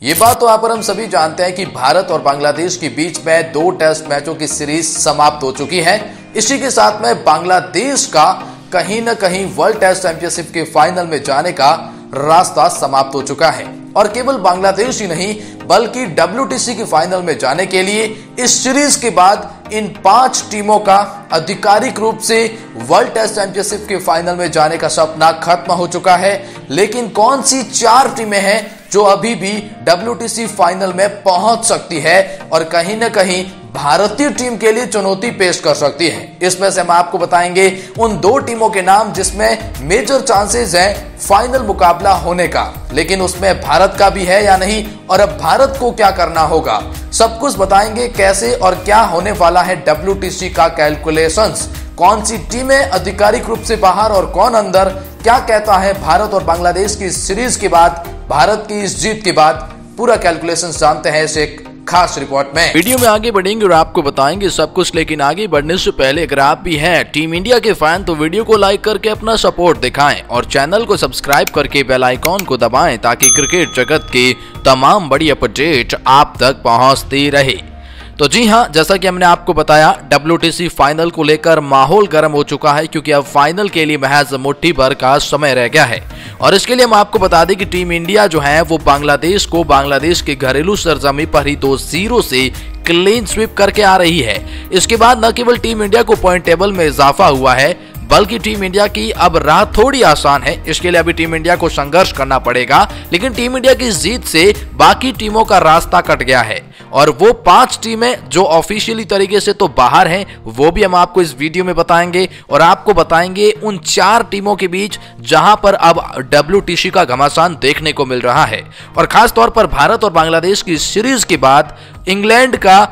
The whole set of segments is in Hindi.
ये बात तो यहाँ पर हम सभी जानते हैं कि भारत और बांग्लादेश के बीच में 2 टेस्ट मैचों की सीरीज समाप्त हो चुकी है। इसी के साथ में बांग्लादेश का कहीं न कहीं वर्ल्ड टेस्ट चैंपियनशिप के फाइनल में जाने का रास्ता समाप्त हो चुका है और केवल बांग्लादेश ही नहीं बल्कि WTC के फाइनल में जाने के लिए इस सीरीज के बाद इन 5 टीमों का आधिकारिक रूप से वर्ल्ड टेस्ट चैंपियनशिप के फाइनल में जाने का सपना खत्म हो चुका है। लेकिन कौन सी 4 टीमें हैं जो अभी भी WTC फाइनल में पहुंच सकती है और कहीं न कहीं भारतीय टीम के लिए चुनौती पेश कर सकती है। इसमें से हम आपको बताएंगे उन 2 टीमों के नाम जिसमें मेजर चांसेस हैं फाइनल मुकाबला होने का, लेकिन उसमें भारत का भी है या नहीं और अब भारत को क्या करना होगा, सब कुछ बताएंगे कैसे और क्या होने वाला है WTC का कैलकुलेशंस, कौन सी टीमें आधिकारिक रूप से बाहर और कौन अंदर, क्या कहता है भारत और बांग्लादेश की सीरीज के बाद, भारत की इस जीत के बाद, पूरा कैलकुलेशन जानते हैं इस एक खास रिपोर्ट में। वीडियो में आगे बढ़ेंगे और आपको बताएंगे सब कुछ, लेकिन आगे बढ़ने से पहले अगर आप भी हैं टीम इंडिया के फैन तो वीडियो को लाइक करके अपना सपोर्ट दिखाएं और चैनल को सब्सक्राइब करके बेल आइकॉन को दबाएं ताकि क्रिकेट जगत की तमाम बड़ी अपडेट आप तक पहुंचती रहे। तो जी हां, जैसा कि हमने आपको बताया WTC फाइनल को लेकर माहौल गर्म हो चुका है क्योंकि अब फाइनल के लिए महज मुट्ठी भर का समय रह गया है और इसके लिए हम आपको बता दें कि टीम इंडिया जो है वो बांग्लादेश के घरेलू सरजमी पर ही 2-0 से क्लीन स्वीप करके आ रही है। इसके बाद न केवल टीम इंडिया को पॉइंट टेबल में इजाफा हुआ है बल्कि टीम इंडिया की अब राह थोड़ी आसान है। इसके लिए अभी टीम इंडिया को संघर्ष करना पड़ेगा, लेकिन टीम इंडिया की जीत से बाकी टीमों का रास्ता कट गया है और वो 5 टीमें जो ऑफिशियली तरीके से तो बाहर हैं वो भी हम आपको इस वीडियो में बताएंगे और आपको बताएंगे उन 4 टीमों के बीच जहां पर अब WTC का घमासान देखने को मिल रहा है। और खास तौर पर भारत और बांग्लादेश की सीरीज के बाद इंग्लैंड का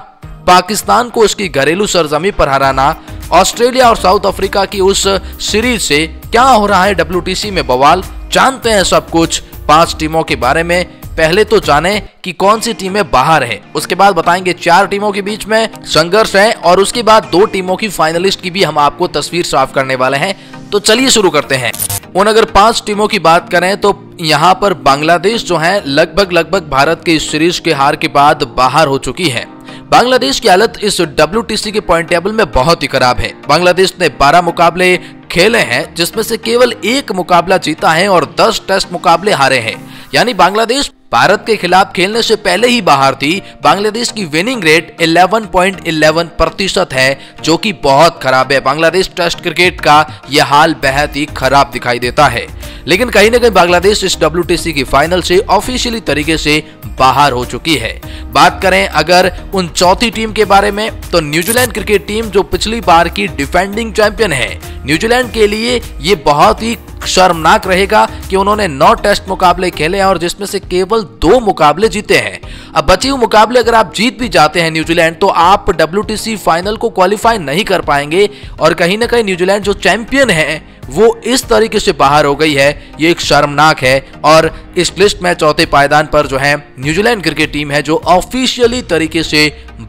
पाकिस्तान को उसकी घरेलू सरजमी पर हराना, ऑस्ट्रेलिया और साउथ अफ्रीका की उस सीरीज से क्या हो रहा है WTC में बवाल, जानते हैं सब कुछ 5 टीमों के बारे में। पहले तो जाने कि कौन सी टीमें बाहर हैं, उसके बाद बताएंगे 4 टीमों के बीच में संघर्ष है और उसके बाद 2 टीमों की फाइनलिस्ट की भी हम आपको तस्वीर साफ करने वाले हैं। तो चलिए शुरू करते हैं। और अगर 5 टीमों की बात करें तो यहाँ पर बांग्लादेश जो है लगभग भारत के इस सीरीज के हार के बाद बाहर हो चुकी है। बांग्लादेश की हालत इस WTC के पॉइंट टेबल में बहुत ही खराब है। बांग्लादेश ने 12 मुकाबले खेले हैं जिसमें से केवल 1 मुकाबला जीता है और 10 टेस्ट मुकाबले हारे हैं, यानी बांग्लादेश भारत के खिलाफ खेलने से पहले ही बाहर थी। बांग्लादेश की विनिंग रेट 11.11% है जो कि बहुत खराब है। बांग्लादेश टेस्ट क्रिकेट का यह हाल बेहद ही खराब दिखाई देता है, लेकिन कहीं ना कहीं बांग्लादेश इस WTC की फाइनल से ऑफिशियली तरीके से बाहर हो चुकी है। बात करें अगर उन चौथी टीम के बारे में तो न्यूजीलैंड क्रिकेट टीम जो पिछली बार की डिफेंडिंग चैंपियन है, न्यूजीलैंड के लिए ये बहुत ही शर्मनाक रहेगा कि उन्होंने 9 टेस्ट मुकाबले खेले हैं और जिसमें से केवल 2 मुकाबले जीते हैं। अब बचे हुए मुकाबले अगर आप जीत भी जाते हैं न्यूजीलैंड तो आप WTC फाइनल को क्वालिफाई नहीं कर पाएंगे और कहीं ना कहीं न्यूजीलैंड जो चैंपियन है वो इस तरीके से बाहर हो गई है, ये एक शर्मनाक है। और इस लिस्ट में चौथे पायदान पर जो है न्यूजीलैंड क्रिकेट टीम है जो ऑफिशियली तरीके से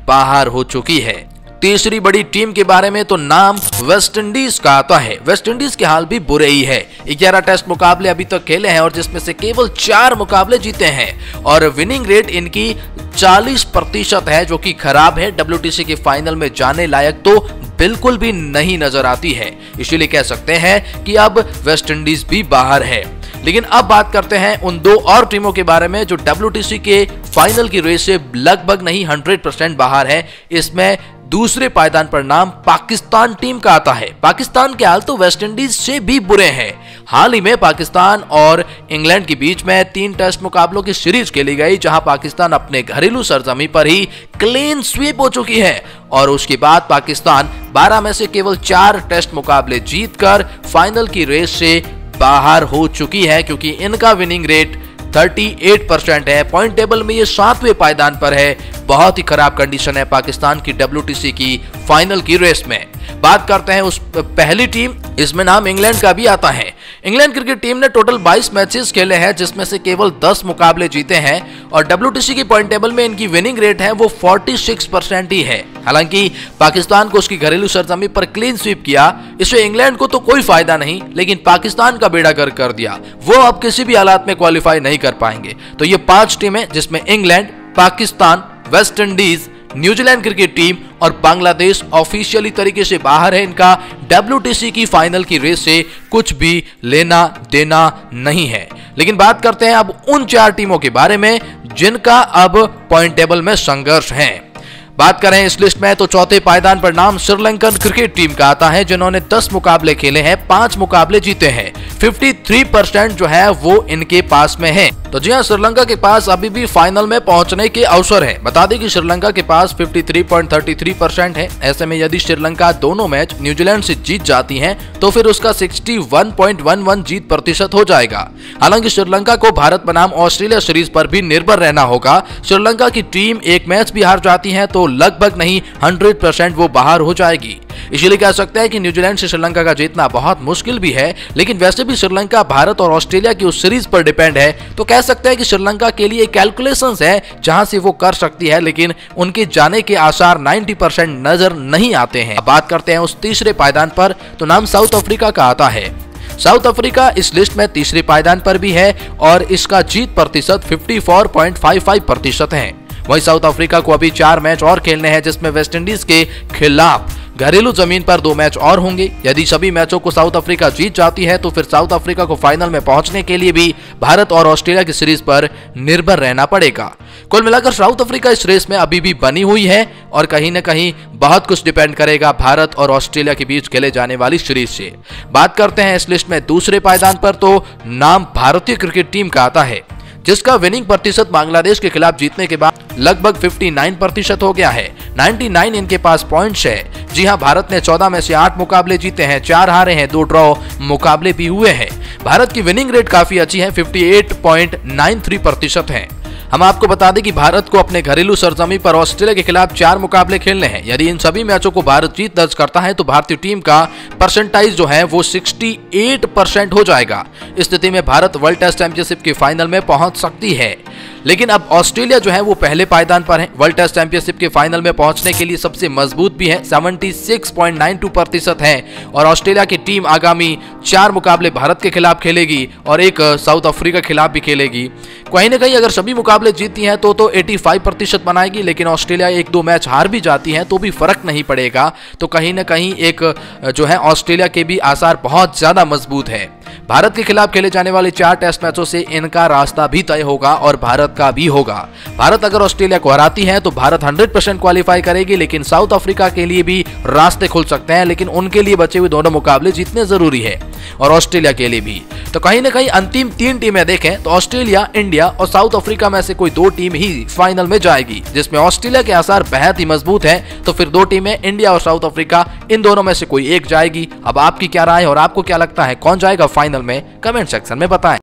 बाहर हो चुकी है। तीसरी बड़ी टीम के बारे में तो नाम वेस्ट इंडीज का आता है। वेस्ट इंडीज के हाल भी बुरे ही है। 11 टेस्ट मुकाबले अभी तक खेले हैं और जिसमें से केवल 4 मुकाबले जीते हैं और विनिंग रेट इनकी 40% है जो कि खराब है। WTC के फाइनल में जाने लायक तो बिल्कुल भी नहीं नजर आती है, इसीलिए कह सकते हैं कि अब वेस्ट इंडीज भी बाहर है। लेकिन अब बात करते हैं उन 2 और टीमों के बारे में जो WTC के फाइनल की रेस से लगभग नहीं 100% बाहर है। इसमें दूसरे पायदान पर नाम पाकिस्तान टीम का आता है। पाकिस्तान के हाल तो वेस्ट इंडीज से भी बुरे हैं। हाल ही में पाकिस्तान और इंग्लैंड के बीच में 3 टेस्ट मुकाबलों की सीरीज खेली गई जहां पाकिस्तान अपने घरेलू सरजमी पर ही क्लीन स्वीप हो चुकी है और उसके बाद पाकिस्तान 12 में से केवल 4 टेस्ट मुकाबले जीतकर फाइनल की रेस से बाहर हो चुकी है क्योंकि इनका विनिंग रेट 38% है। पॉइंट टेबल में ये 7वें पायदान पर है। बहुत ही खराब कंडीशन है पाकिस्तान की WTC की फाइनल की रेस में। बात करते हैं उस पहली टीम इसमें नाम इंग्लैंड का भी आता है। इंग्लैंड क्रिकेट टीम ने टोटल 22 मैचेस खेले हैं, जिसमें से केवल 10 मुकाबले जीते हैं और WTC की पॉइंट टेबल में इनकी विनिंग रेट है वो 46% ही है। हालांकि पाकिस्तान को उसकी घरेलू सरजमीं पर क्लीन स्वीप किया, इससे इंग्लैंड को तो कोई फायदा नहीं, लेकिन पाकिस्तान का बेड़ा गर्क कर दिया। वो अब किसी भी हालात में क्वालिफाई नहीं कर पाएंगे। तो ये 5 टीमें, जिसमें England, Pakistan, West Indies, New Zealand cricket team और बांग्लादेश ऑफिशियली तरीके से बाहर है। इनका WTC की फाइनल की रेस से कुछ भी लेना देना नहीं है। लेकिन बात करते हैं अब उन 4 टीमों के बारे में जिनका अब पॉइंट टेबल में संघर्ष है। बात करें इस लिस्ट में तो चौथे पायदान पर नाम श्रीलंकन क्रिकेट टीम का आता है, जिन्होंने 10 मुकाबले खेले हैं, 5 मुकाबले जीते हैं। 53% जो है वो इनके पास में है। तो जी हाँ, श्रीलंका के पास अभी भी फाइनल में पहुंचने के अवसर है। बता दें कि श्रीलंका के पास 53.33% है। ऐसे में यदि श्रीलंका दोनों मैच न्यूजीलैंड से जीत जाती है तो फिर उसका 61.11 जीत प्रतिशत हो जाएगा। हालांकि श्रीलंका को भारत बनाम ऑस्ट्रेलिया सीरीज पर भी निर्भर रहना होगा। श्रीलंका की टीम एक मैच भी हार जाती है तो लगभग नहीं 100% वो बाहर हो जाएगी। इसलिए कह सकते हैं कि न्यूजीलैंड से श्रीलंका का जीतना बहुत मुश्किल भी है, लेकिन वैसे भी श्रीलंका भारत और ऑस्ट्रेलिया की उस सीरीज पर डिपेंड है, तो कह सकते हैं कि श्रीलंका के लिए कैलकुलेशंस है जहां से वो कर सकती है, लेकिन उनके जाने के आसार 90% नजर नहीं आते हैं। अब बात करते हैं उस तीसरे पायदान पर, तो नाम साउथ अफ्रीका का आता है। साउथ अफ्रीका इस लिस्ट में तीसरे पायदान पर भी है और इसका जीत प्रतिशत 54.55% है। वहीं साउथ अफ्रीका को अभी 4 मैच और खेलने हैं, जिसमें वेस्ट इंडीज के खिलाफ घरेलू जमीन पर 2 मैच और होंगे। यदि सभी मैचों को साउथ अफ्रीका जीत जाती है तो फिर साउथ अफ्रीका को फाइनल में पहुंचने के लिए भी भारत और ऑस्ट्रेलिया की सीरीज पर निर्भर रहना पड़ेगा। कुल मिलाकर साउथ अफ्रीका इस रेस में अभी भी बनी हुई है और कहीं न कहीं बहुत कुछ डिपेंड करेगा भारत और ऑस्ट्रेलिया के बीच खेले जाने वाली सीरीज से। बात करते हैं इस लिस्ट में दूसरे पायदान पर, तो नाम भारतीय क्रिकेट टीम का आता है, जिसका विनिंग प्रतिशत बांग्लादेश के खिलाफ जीतने के बाद लगभग 59% हो गया है। 99 इनके पास पॉइंट्स है। जी हां, भारत ने 14 में से 8 मुकाबले जीते हैं, 4 हारे हैं, 2 ड्रॉ मुकाबले भी हुए हैं। भारत की विनिंग रेट काफी अच्छी है, 58.93% है। हम आपको बता दें कि भारत को अपने घरेलू सरजमीं पर ऑस्ट्रेलिया के खिलाफ 4 मुकाबले खेलने हैं। यदि इन सभी मैचों को भारत जीत दर्ज करता है तो भारतीय टीम का परसेंटाइज जो है वो 68% हो जाएगा। इस स्थिति में भारत वर्ल्ड टेस्ट चैंपियनशिप के फाइनल में पहुंच सकती है। लेकिन अब ऑस्ट्रेलिया जो है वो पहले पायदान पर है। वर्ल्ड टेस्ट चैंपियनशिप के फाइनल में पहुंचने के लिए सबसे मजबूत भी है, 76.92% है। और ऑस्ट्रेलिया की टीम आगामी 4 मुकाबले भारत के खिलाफ खेलेगी और एक साउथ अफ्रीका के खिलाफ भी खेलेगी। कहीं ना कहीं अगर सभी मुकाबले जीतती है तो 85% बनाएगी, लेकिन ऑस्ट्रेलिया 1-2 मैच हार भी जाती है तो भी फर्क नहीं पड़ेगा। तो कहीं ना कहीं एक जो है ऑस्ट्रेलिया के भी आसार बहुत ज्यादा मजबूत है। भारत के खिलाफ खेले जाने वाले 4 टेस्ट मैचों से इनका रास्ता भी तय होगा और भारत का भी होगा। भारत अगर ऑस्ट्रेलिया को हराती है तो भारत 100% क्वालिफाई करेगी, लेकिन साउथ अफ्रीका के लिए भी रास्ते खुल सकते हैं, लेकिन उनके लिए बचे हुए दोनों मुकाबले जीतने जरूरी है और ऑस्ट्रेलिया के लिए भी। तो कहीं ना कहीं अंतिम 3 टीमें देखें तो ऑस्ट्रेलिया, इंडिया और साउथ अफ्रीका में से कोई 2 टीम ही फाइनल में जाएगी, जिसमें ऑस्ट्रेलिया के आसार बेहद ही मजबूत है। तो फिर 2 टीमें इंडिया और साउथ अफ्रीका, इन दोनों में से कोई एक जाएगी। अब आपकी क्या राय और आपको क्या लगता है कौन जाएगा फाइनल में, कमेंट सेक्शन में बताएं।